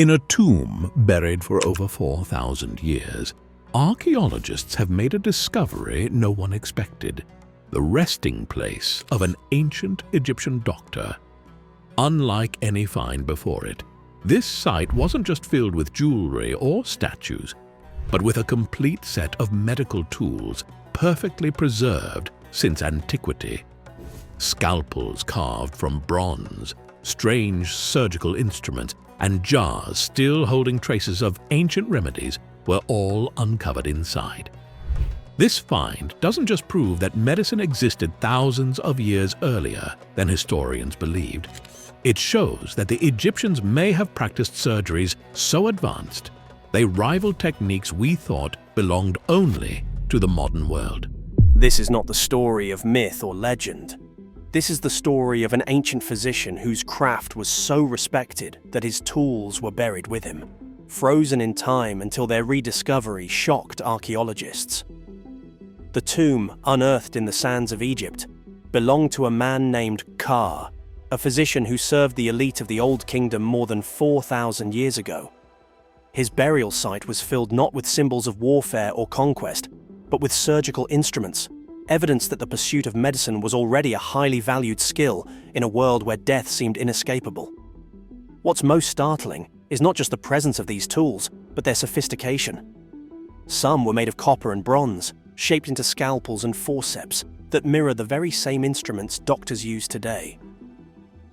In a tomb buried for over 4,000 years, archaeologists have made a discovery no one expected: the resting place of an ancient Egyptian doctor. Unlike any find before it, this site wasn't just filled with jewelry or statues, but with a complete set of medical tools perfectly preserved since antiquity. Scalpels carved from bronze, strange surgical instruments, and jars still holding traces of ancient remedies were all uncovered inside. This find doesn't just prove that medicine existed thousands of years earlier than historians believed. It shows that the Egyptians may have practiced surgeries so advanced they rivaled techniques we thought belonged only to the modern world. This is not the story of myth or legend. This is the story of an ancient physician whose craft was so respected that his tools were buried with him, frozen in time until their rediscovery shocked archaeologists. The tomb, unearthed in the sands of Egypt, belonged to a man named Ka, a physician who served the elite of the Old Kingdom more than 4,000 years ago. His burial site was filled not with symbols of warfare or conquest, but with surgical instruments, evidence that the pursuit of medicine was already a highly valued skill in a world where death seemed inescapable. What's most startling is not just the presence of these tools, but their sophistication. Some were made of copper and bronze, shaped into scalpels and forceps that mirror the very same instruments doctors use today.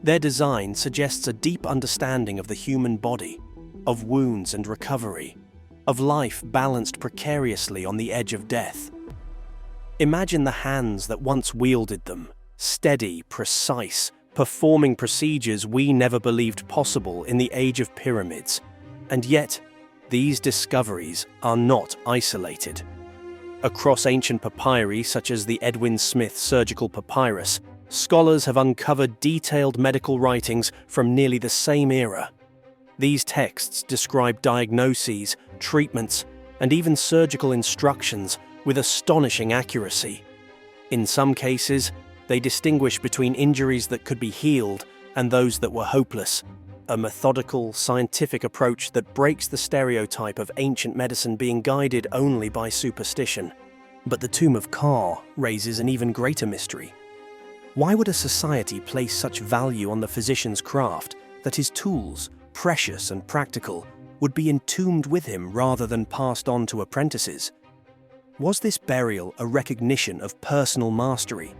Their design suggests a deep understanding of the human body, of wounds and recovery, of life balanced precariously on the edge of death. Imagine the hands that once wielded them, steady, precise, performing procedures we never believed possible in the age of pyramids. And yet, these discoveries are not isolated. Across ancient papyri, such as the Edwin Smith Surgical Papyrus, scholars have uncovered detailed medical writings from nearly the same era. These texts describe diagnoses, treatments, and even surgical instructions with astonishing accuracy. In some cases, they distinguish between injuries that could be healed and those that were hopeless, a methodical, scientific approach that breaks the stereotype of ancient medicine being guided only by superstition. But the tomb of Ka raises an even greater mystery. Why would a society place such value on the physician's craft that his tools, precious and practical, would be entombed with him rather than passed on to apprentices? Was this burial a recognition of personal mastery?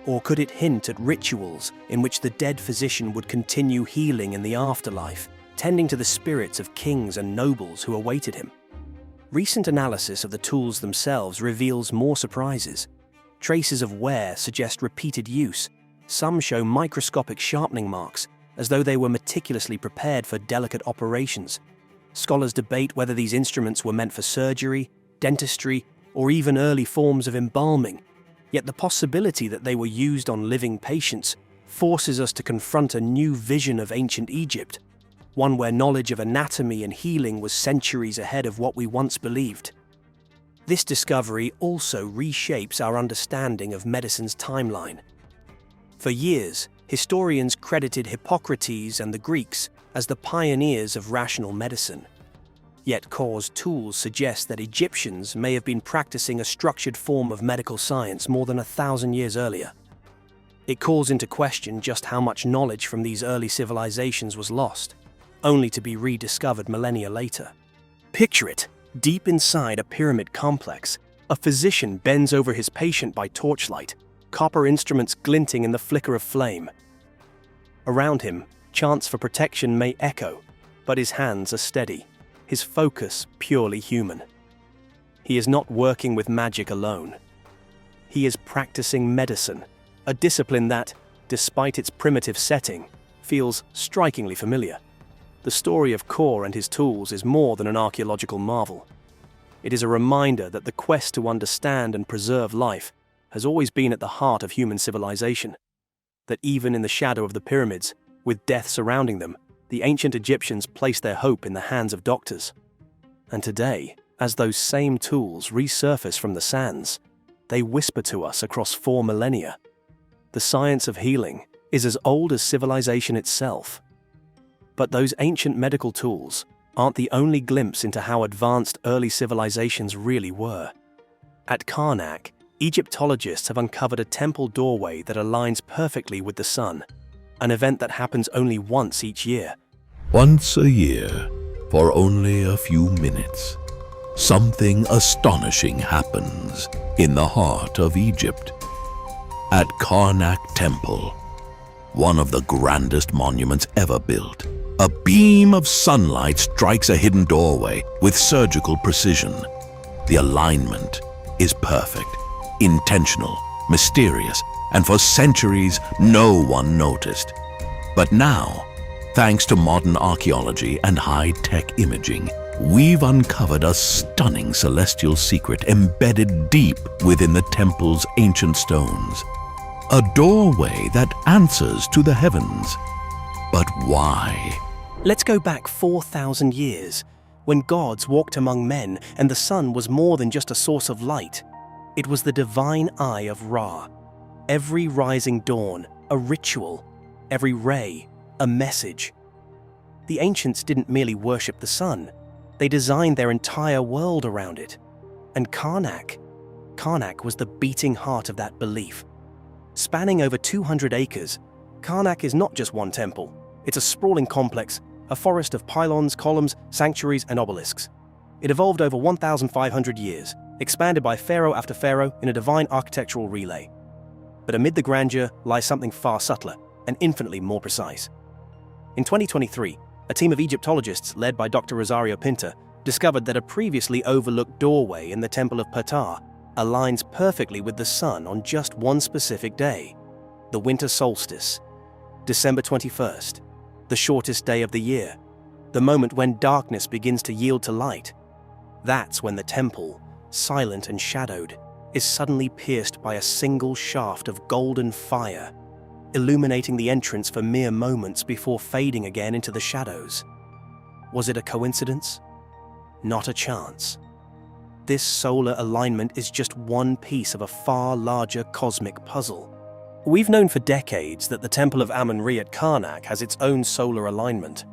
Or could it hint at rituals in which the dead physician would continue healing in the afterlife, tending to the spirits of kings and nobles who awaited him? Recent analysis of the tools themselves reveals more surprises. Traces of wear suggest repeated use. Some show microscopic sharpening marks, as though they were meticulously prepared for delicate operations. Scholars debate whether these instruments were meant for surgery, dentistry, or even early forms of embalming. Yet the possibility that they were used on living patients forces us to confront a new vision of ancient Egypt, one where knowledge of anatomy and healing was centuries ahead of what we once believed. This discovery also reshapes our understanding of medicine's timeline. For years, historians credited Hippocrates and the Greeks as the pioneers of rational medicine. Yet Ka's tools suggest that Egyptians may have been practicing a structured form of medical science more than 1,000 years earlier. It calls into question just how much knowledge from these early civilizations was lost, only to be rediscovered millennia later. Picture it, deep inside a pyramid complex, a physician bends over his patient by torchlight, copper instruments glinting in the flicker of flame. Around him, chants for protection may echo, but his hands are steady, his focus purely human. He is not working with magic alone. He is practicing medicine, a discipline that, despite its primitive setting, feels strikingly familiar. The story of Ka and his tools is more than an archaeological marvel. It is a reminder that the quest to understand and preserve life has always been at the heart of human civilization. That even in the shadow of the pyramids, with death surrounding them, the ancient Egyptians placed their hope in the hands of doctors. And today, as those same tools resurface from the sands, they whisper to us across 4 millennia. The science of healing is as old as civilization itself. But those ancient medical tools aren't the only glimpse into how advanced early civilizations really were. At Karnak, Egyptologists have uncovered a temple doorway that aligns perfectly with the sun, an event that happens only once each year. Once a year, for only a few minutes, something astonishing happens in the heart of Egypt. At Karnak Temple, one of the grandest monuments ever built, a beam of sunlight strikes a hidden doorway with surgical precision. The alignment is perfect, intentional, mysterious, and for centuries no one noticed. But now, thanks to modern archaeology and high-tech imaging, we've uncovered a stunning celestial secret embedded deep within the temple's ancient stones. A doorway that answers to the heavens. But why? Let's go back 4,000 years, when gods walked among men and the sun was more than just a source of light. It was the divine eye of Ra. Every rising dawn, a ritual. Every ray, a message. The ancients didn't merely worship the sun. They designed their entire world around it. And Karnak was the beating heart of that belief. Spanning over 200 acres, Karnak is not just one temple. It's a sprawling complex, a forest of pylons, columns, sanctuaries, and obelisks. It evolved over 1,500 years, expanded by pharaoh after pharaoh in a divine architectural relay. But amid the grandeur lies something far subtler and infinitely more precise. In 2023, a team of Egyptologists led by Dr. Rosario Pinta discovered that a previously overlooked doorway in the Temple of Ptah aligns perfectly with the sun on just one specific day, the winter solstice, December 21st, the shortest day of the year, the moment when darkness begins to yield to light. That's when the temple, silent and shadowed, is suddenly pierced by a single shaft of golden fire, illuminating the entrance for mere moments before fading again into the shadows. Was it a coincidence? Not a chance. This solar alignment is just one piece of a far larger cosmic puzzle. We've known for decades that the Temple of Amun-Re at Karnak has its own solar alignment.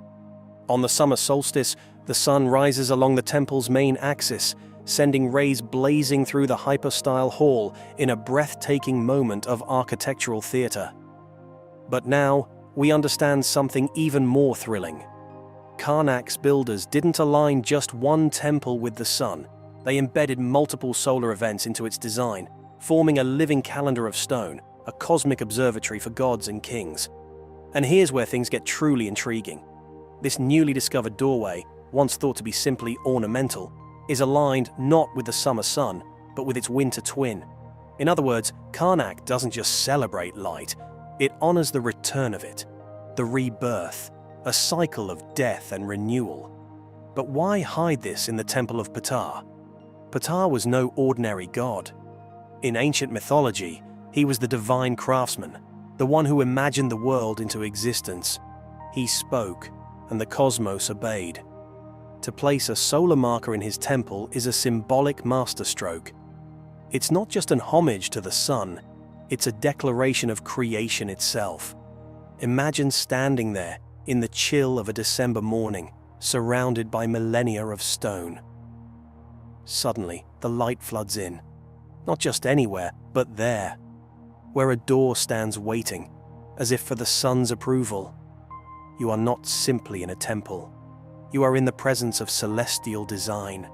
On the summer solstice, the sun rises along the temple's main axis, sending rays blazing through the hypostyle hall in a breathtaking moment of architectural theater. But now, we understand something even more thrilling. Karnak's builders didn't align just one temple with the sun. They embedded multiple solar events into its design, forming a living calendar of stone, a cosmic observatory for gods and kings. And here's where things get truly intriguing. This newly discovered doorway, once thought to be simply ornamental, is aligned not with the summer sun, but with its winter twin. In other words, Karnak doesn't just celebrate light, it honors the return of it, the rebirth, a cycle of death and renewal. But why hide this in the Temple of Ptah? Ptah was no ordinary god. In ancient mythology, he was the divine craftsman, the one who imagined the world into existence. He spoke, and the cosmos obeyed. To place a solar marker in his temple is a symbolic masterstroke. It's not just an homage to the sun, it's a declaration of creation itself. Imagine standing there in the chill of a December morning, surrounded by millennia of stone. Suddenly, the light floods in. Not just anywhere, but there, where a door stands waiting, as if for the sun's approval. You are not simply in a temple. You are in the presence of celestial design.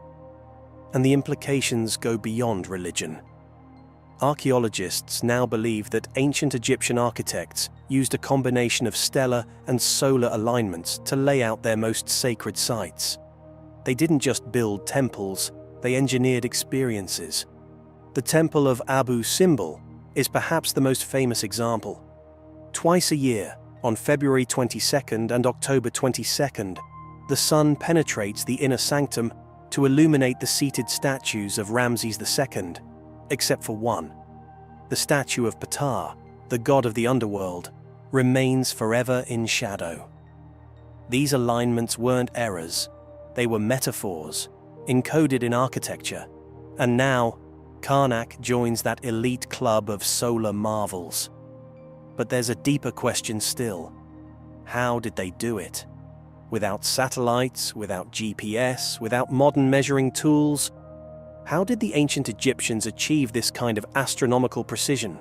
And the implications go beyond religion. Archaeologists now believe that ancient Egyptian architects used a combination of stellar and solar alignments to lay out their most sacred sites. They didn't just build temples, they engineered experiences. The Temple of Abu Simbel is perhaps the most famous example. Twice a year, on February 22nd and October 22nd, the sun penetrates the inner sanctum to illuminate the seated statues of Ramses II, except for one. The statue of Ptah, the god of the underworld, remains forever in shadow. These alignments weren't errors, they were metaphors, encoded in architecture. And now, Karnak joins that elite club of solar marvels. But there's a deeper question still. How did they do it? Without satellites, without GPS, without modern measuring tools, how did the ancient Egyptians achieve this kind of astronomical precision?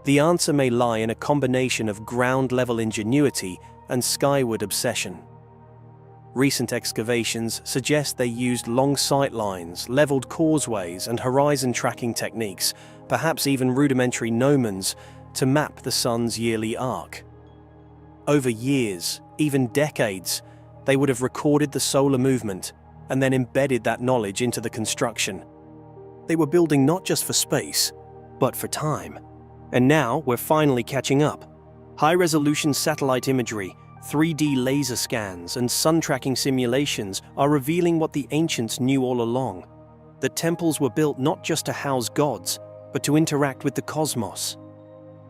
The answer may lie in a combination of ground-level ingenuity and skyward obsession. Recent excavations suggest they used long sight lines, leveled causeways, and horizon tracking techniques, perhaps even rudimentary gnomons, to map the sun's yearly arc. Over years, even decades, they would have recorded the solar movement and then embedded that knowledge into the construction. They were building not just for space, but for time. And now we're finally catching up. High-resolution satellite imagery, 3D laser scans, and sun-tracking simulations are revealing what the ancients knew all along: that temples were built not just to house gods, but to interact with the cosmos.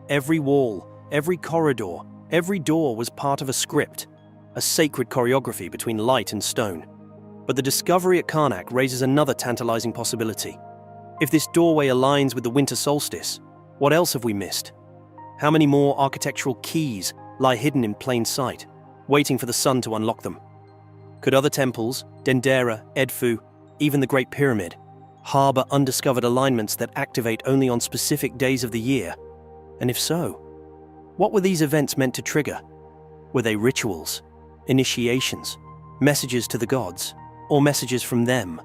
Every wall, every corridor, every door was part of a script, a sacred choreography between light and stone. But the discovery at Karnak raises another tantalizing possibility. If this doorway aligns with the winter solstice, what else have we missed? How many more architectural keys lie hidden in plain sight, waiting for the sun to unlock them? Could other temples, Dendera, Edfu, even the Great Pyramid, harbor undiscovered alignments that activate only on specific days of the year? And if so, what were these events meant to trigger? Were they rituals, initiations, messages to the gods, or messages from them?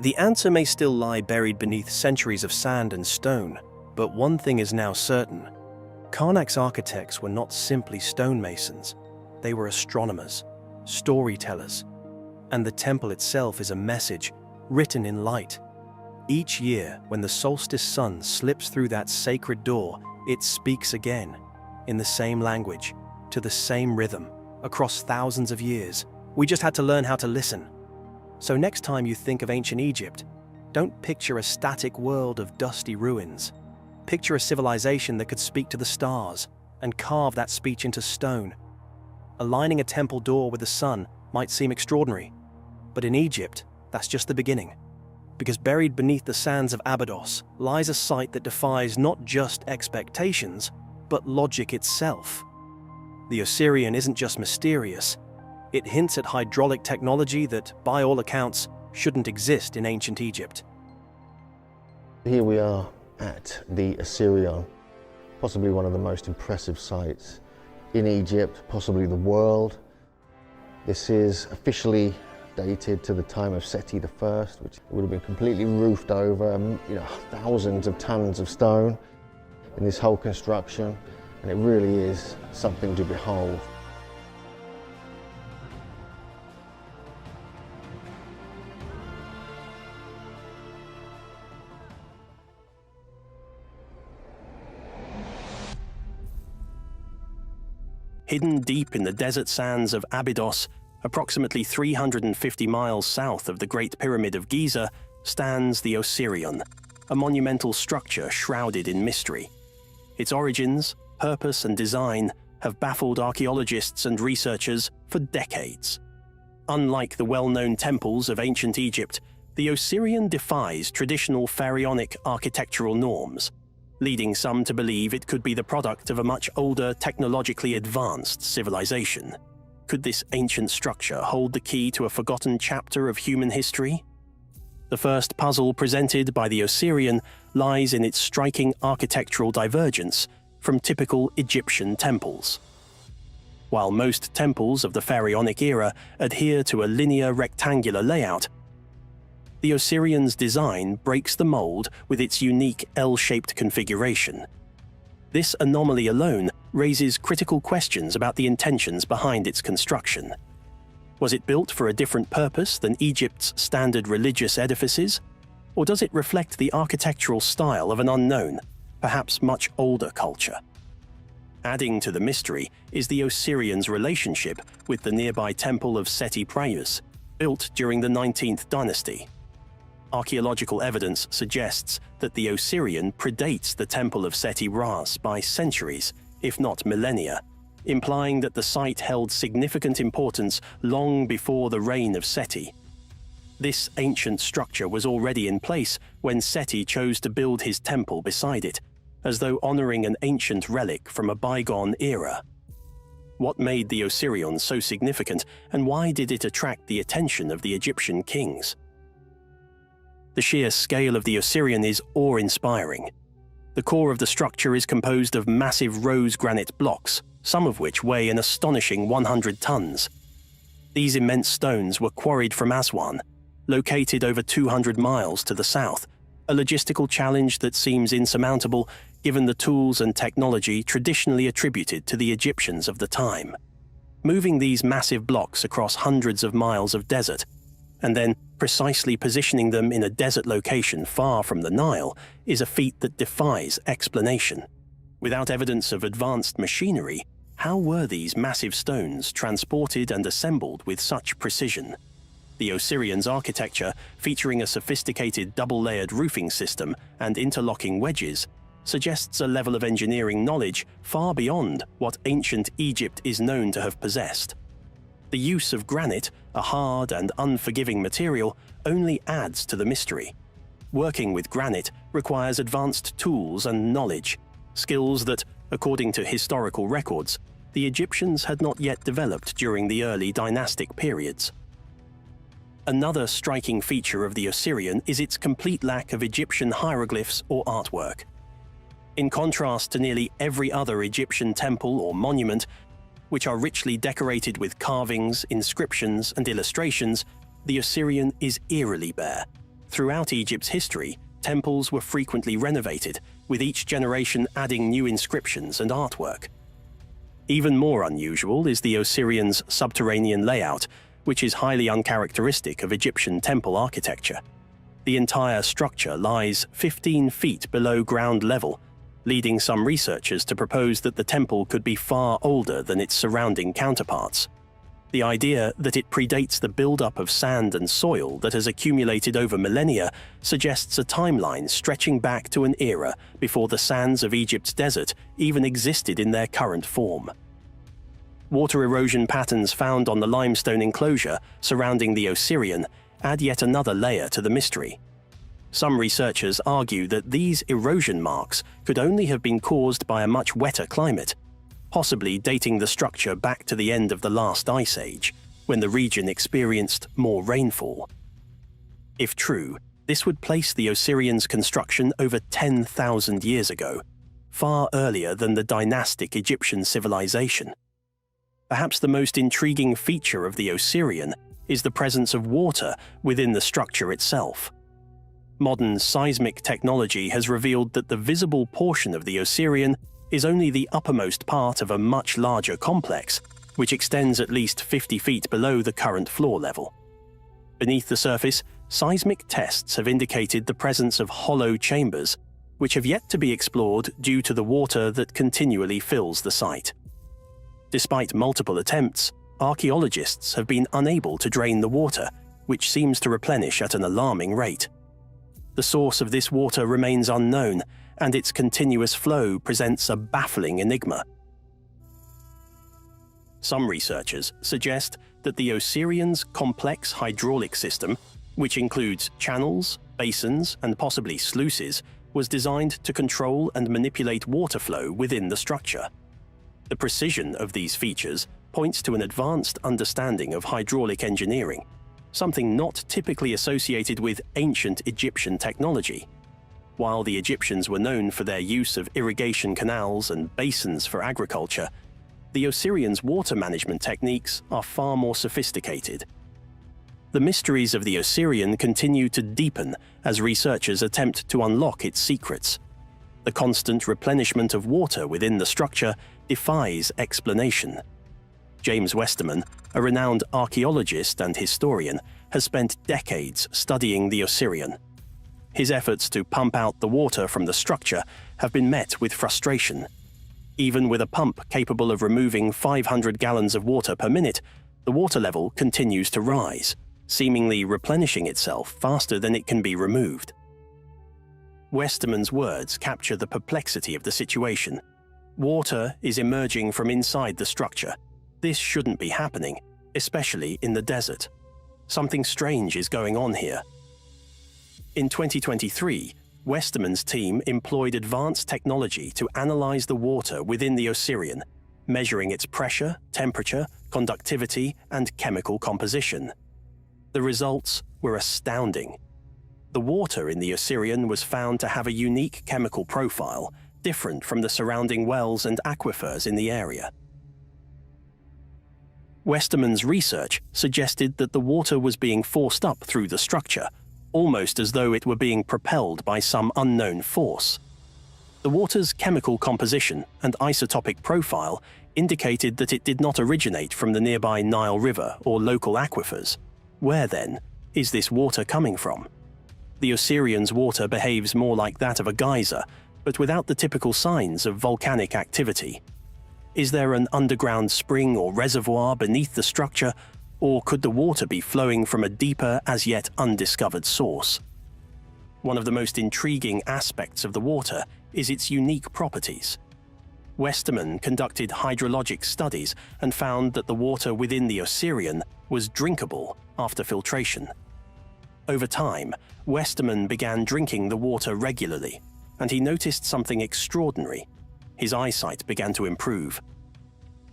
The answer may still lie buried beneath centuries of sand and stone, but one thing is now certain. Karnak's architects were not simply stonemasons. They were astronomers, storytellers, and the temple itself is a message written in light. Each year, when the solstice sun slips through that sacred door, it speaks again, in the same language, to the same rhythm, across thousands of years. We just had to learn how to listen. So next time you think of ancient Egypt, don't picture a static world of dusty ruins. Picture a civilization that could speak to the stars and carve that speech into stone. Aligning a temple door with the sun might seem extraordinary, but in Egypt, that's just the beginning. Because buried beneath the sands of Abydos lies a site that defies not just expectations, but logic itself. The Osirion isn't just mysterious. It hints at hydraulic technology that, by all accounts, shouldn't exist in ancient Egypt. Here we are at the Osirion, possibly one of the most impressive sites in Egypt, possibly the world. This is officially dated to the time of Seti I, which would have been completely roofed over, thousands of tons of stone in this whole construction, and it really is something to behold. Hidden deep in the desert sands of Abydos, approximately 350 miles south of the Great Pyramid of Giza, stands the Osirion, a monumental structure shrouded in mystery. Its origins, purpose, and design have baffled archaeologists and researchers for decades. Unlike the well-known temples of ancient Egypt, the Osirion defies traditional pharaonic architectural norms, leading some to believe it could be the product of a much older, technologically advanced civilization. Could this ancient structure hold the key to a forgotten chapter of human history? The first puzzle presented by the Osirion lies in its striking architectural divergence from typical Egyptian temples. While most temples of the pharaonic era adhere to a linear rectangular layout, the Osirion's design breaks the mold with its unique L-shaped configuration. This anomaly alone raises critical questions about the intentions behind its construction. Was it built for a different purpose than Egypt's standard religious edifices? Or does it reflect the architectural style of an unknown, perhaps much older culture? Adding to the mystery is the Osirion's relationship with the nearby temple of Seti Prayus, built during the 19th dynasty. Archaeological evidence suggests that the Osirion predates the temple of Seti Ras by centuries, if not millennia, implying that the site held significant importance long before the reign of Seti. This ancient structure was already in place when Seti chose to build his temple beside it, as though honoring an ancient relic from a bygone era. What made the Osirion so significant, and why did it attract the attention of the Egyptian kings? The sheer scale of the Osirion is awe-inspiring. The core of the structure is composed of massive rose granite blocks, some of which weigh an astonishing 100 tons. These immense stones were quarried from Aswan, located over 200 miles to the south, a logistical challenge that seems insurmountable given the tools and technology traditionally attributed to the Egyptians of the time. Moving these massive blocks across hundreds of miles of desert, and then precisely positioning them in a desert location far from the Nile, is a feat that defies explanation. Without evidence of advanced machinery, how were these massive stones transported and assembled with such precision? The Osirion's architecture, featuring a sophisticated double-layered roofing system and interlocking wedges, suggests a level of engineering knowledge far beyond what ancient Egypt is known to have possessed. The use of granite, a hard and unforgiving material, only adds to the mystery. Working with granite requires advanced tools and knowledge, skills that, according to historical records, the Egyptians had not yet developed during the early dynastic periods. Another striking feature of the Osirion is its complete lack of Egyptian hieroglyphs or artwork. In contrast to nearly every other Egyptian temple or monument, which are richly decorated with carvings, inscriptions, and illustrations, the Osirion is eerily bare. Throughout Egypt's history, temples were frequently renovated, with each generation adding new inscriptions and artwork. Even more unusual is the Osirion's subterranean layout, which is highly uncharacteristic of Egyptian temple architecture. The entire structure lies 15 feet below ground level, leading some researchers to propose that the temple could be far older than its surrounding counterparts. The idea that it predates the buildup of sand and soil that has accumulated over millennia suggests a timeline stretching back to an era before the sands of Egypt's desert even existed in their current form. Water erosion patterns found on the limestone enclosure surrounding the Osirion add yet another layer to the mystery. Some researchers argue that these erosion marks could only have been caused by a much wetter climate, possibly dating the structure back to the end of the last ice age, when the region experienced more rainfall. If true, this would place the Osirion's construction over 10,000 years ago, far earlier than the dynastic Egyptian civilization. Perhaps the most intriguing feature of the Osirion is the presence of water within the structure itself. Modern seismic technology has revealed that the visible portion of the Osirion is only the uppermost part of a much larger complex, which extends at least 50 feet below the current floor level. Beneath the surface, seismic tests have indicated the presence of hollow chambers, which have yet to be explored due to the water that continually fills the site. Despite multiple attempts, archaeologists have been unable to drain the water, which seems to replenish at an alarming rate. The source of this water remains unknown, and its continuous flow presents a baffling enigma. Some researchers suggest that the Osirion's complex hydraulic system, which includes channels, basins, and possibly sluices, was designed to control and manipulate water flow within the structure. The precision of these features points to an advanced understanding of hydraulic engineering, something not typically associated with ancient Egyptian technology. While the Egyptians were known for their use of irrigation canals and basins for agriculture, the Osirion's water management techniques are far more sophisticated. The mysteries of the Osirion continue to deepen as researchers attempt to unlock its secrets. The constant replenishment of water within the structure defies explanation. James Westerman, a renowned archaeologist and historian, has spent decades studying the Osirion. His efforts to pump out the water from the structure have been met with frustration. Even with a pump capable of removing 500 gallons of water per minute, the water level continues to rise, seemingly replenishing itself faster than it can be removed. Westerman's words capture the perplexity of the situation. Water is emerging from inside the structure. This shouldn't be happening, especially in the desert. Something strange is going on here. In 2023, Westerman's team employed advanced technology to analyze the water within the Osirion, measuring its pressure, temperature, conductivity, and chemical composition. The results were astounding. The water in the Osirion was found to have a unique chemical profile, different from the surrounding wells and aquifers in the area. Westerman's research suggested that the water was being forced up through the structure, almost as though it were being propelled by some unknown force. The water's chemical composition and isotopic profile indicated that it did not originate from the nearby Nile River or local aquifers. Where, then, is this water coming from? The Osirion's water behaves more like that of a geyser, but without the typical signs of volcanic activity. Is there an underground spring or reservoir beneath the structure, or could the water be flowing from a deeper, as yet undiscovered source? One of the most intriguing aspects of the water is its unique properties. Westerman conducted hydrologic studies and found that the water within the Osirion was drinkable after filtration. Over time, Westerman began drinking the water regularly, and he noticed something extraordinary. His eyesight began to improve.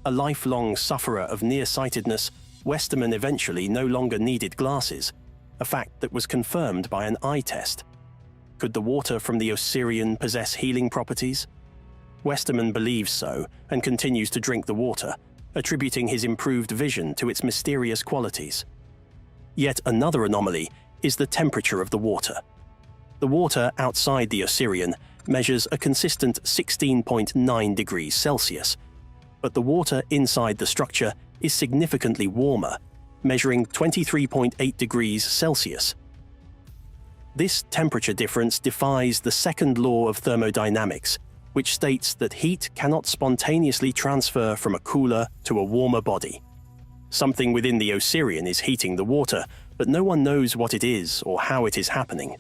A lifelong sufferer of nearsightedness, Westerman eventually no longer needed glasses, a fact that was confirmed by an eye test. Could the water from the Osirion possess healing properties? Westerman believes so and continues to drink the water, attributing his improved vision to its mysterious qualities. Yet another anomaly is the temperature of the water. The water outside the Osirion measures a consistent 16.9 degrees Celsius, but the water inside the structure is significantly warmer, measuring 23.8 degrees Celsius. This temperature difference defies the second law of thermodynamics, which states that heat cannot spontaneously transfer from a cooler to a warmer body. Something within the Osirion is heating the water, but no one knows what it is or how it is happening.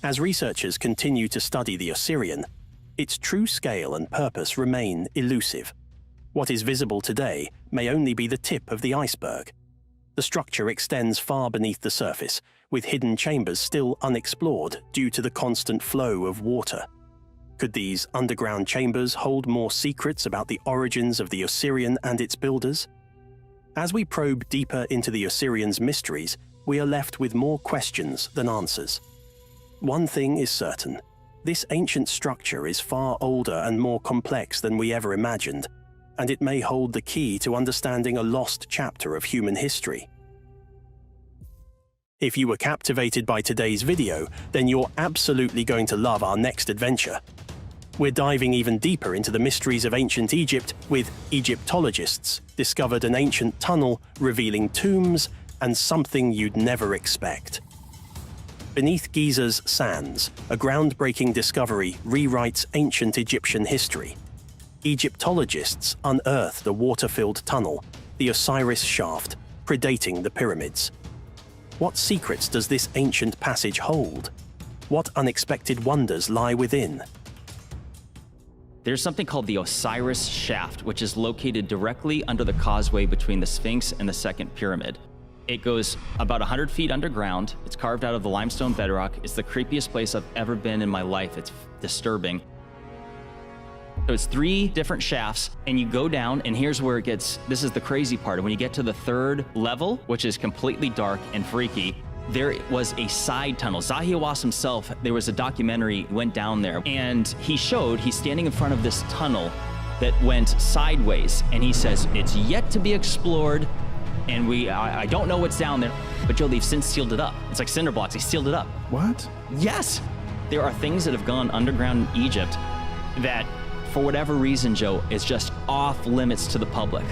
As researchers continue to study the Osirion, its true scale and purpose remain elusive. What is visible today may only be the tip of the iceberg. The structure extends far beneath the surface, with hidden chambers still unexplored due to the constant flow of water. Could these underground chambers hold more secrets about the origins of the Osirion and its builders? As we probe deeper into the Osirion's mysteries, we are left with more questions than answers. One thing is certain: this ancient structure is far older and more complex than we ever imagined, and it may hold the key to understanding a lost chapter of human history. If you were captivated by today's video, then you're absolutely going to love our next adventure. We're diving even deeper into the mysteries of ancient Egypt, with Egyptologists discovered an ancient tunnel revealing tombs and something you'd never expect. Beneath Giza's sands, a groundbreaking discovery rewrites ancient Egyptian history. Egyptologists unearthed a water-filled tunnel, the Osiris Shaft, predating the pyramids. What secrets does this ancient passage hold? What unexpected wonders lie within? There's something called the Osiris Shaft, which is located directly under the causeway between the Sphinx and the second pyramid. It goes about 100 feet underground. It's carved out of the limestone bedrock. It's the creepiest place I've ever been in my life. It's disturbing. So it's 3 different shafts, and you go down, and here's where it gets, this is the crazy part. When you get to the 3rd level, which is completely dark and freaky, there was a side tunnel. Zahi Hawass himself, there was a documentary, went down there, and he's standing in front of this tunnel that went sideways, and he says, it's yet to be explored, and I don't know what's down there, but Joe, they've since sealed it up. It's like cinder blocks, they sealed it up. What? Yes! There are things that have gone underground in Egypt that, for whatever reason, Joe, is just off limits to the public.